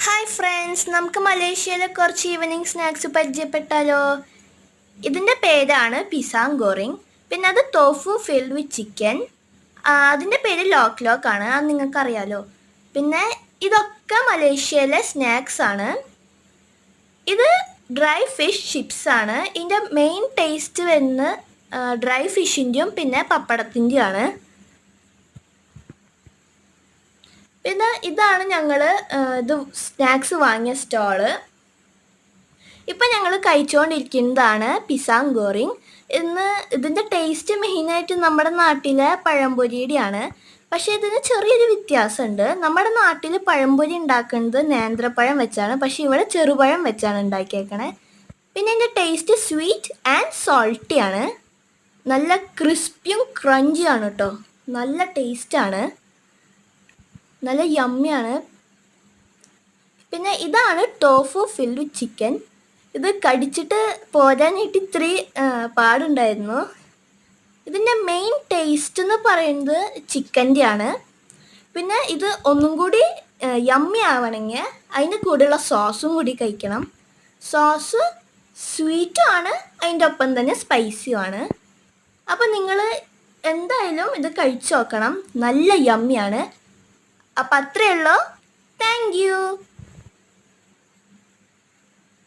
Hi friends, നമുക്ക് മലേഷ്യയിലെ കുറച്ച് ഈവനിങ് സ്നാക്സ് പരിചയപ്പെട്ടാലോ? ഇതിൻ്റെ പേരാണ് പിസാങ് ഗോറിങ്. പിന്നെ അത് ടോഫു ഫിൽഡ് വിത്ത് ചിക്കൻ. അതിൻ്റെ പേര് ലോക്ക് ലോക്ക് ആണ്, അത് നിങ്ങൾക്കറിയാലോ. പിന്നെ ഇതൊക്കെ മലേഷ്യയിലെ സ്നാക്സ് ആണ്. ഇത് ഡ്രൈ ഫിഷ് ചിപ്സ് ആണ്. ഇതിൻ്റെ മെയിൻ ടേസ്റ്റ് വരുന്നത് ഡ്രൈ ഫിഷിൻ്റെയും പിന്നെ പപ്പടത്തിൻ്റെയും ആണ്. പിന്നെ ഇതാണ് ഞങ്ങൾ ഇത് സ്നാക്സ് വാങ്ങിയ സ്റ്റോള്. ഇപ്പം ഞങ്ങൾ കഴിച്ചുകൊണ്ടിരിക്കുന്നതാണ് പിസാങ് ഗോറിങ്. ഇതിൻ്റെ ടേസ്റ്റ് മെയിനായിട്ട് നമ്മുടെ നാട്ടിലെ പഴംപൊരിയുടെയാണ്. പക്ഷേ ഇതിന് ചെറിയൊരു വ്യത്യാസമുണ്ട്. നമ്മുടെ നാട്ടിൽ പഴംപൊരി ഉണ്ടാക്കുന്നത് നേന്ത്രപ്പഴം വെച്ചാണ്, പക്ഷേ ഇവിടെ ചെറുപഴം വെച്ചാണ് ഉണ്ടാക്കിയേക്കണേ. പിന്നെ ഇതിൻ്റെ ടേസ്റ്റ് സ്വീറ്റ് ആൻഡ് സോൾട്ടി ആണ്. നല്ല ക്രിസ്പിയും ക്രഞ്ചിയാണ് കേട്ടോ. നല്ല ടേസ്റ്റാണ്, നല്ല യമ്മിയാണ്. പിന്നെ ഇതാണ് ടോഫു ഫിൽഡ് വിത്ത് ചിക്കൻ. ഇത് കടിച്ചിട്ട് പോരാനായിട്ട് ഇത്തിരി പാടുണ്ടായിരുന്നു. ഇതിൻ്റെ മെയിൻ ടേസ്റ്റ് എന്ന് പറയുന്നത് ചിക്കൻ്റെ ആണ്. പിന്നെ ഇത് ഒന്നും കൂടി യമ്മി ആവണമെങ്കിൽ അതിൻ്റെ കൂടെയുള്ള സോസും കൂടി കഴിക്കണം. സോസ് സ്വീറ്റും ആണ്, അതിൻ്റെ ഒപ്പം തന്നെ സ്പൈസിയുമാണ്. അപ്പോൾ നിങ്ങൾ എന്തായാലും ഇത് കഴിച്ചു നോക്കണം, നല്ല യമ്മിയാണ്. അപ്പം അത്രയേ ഉള്ളൂ. Thank you.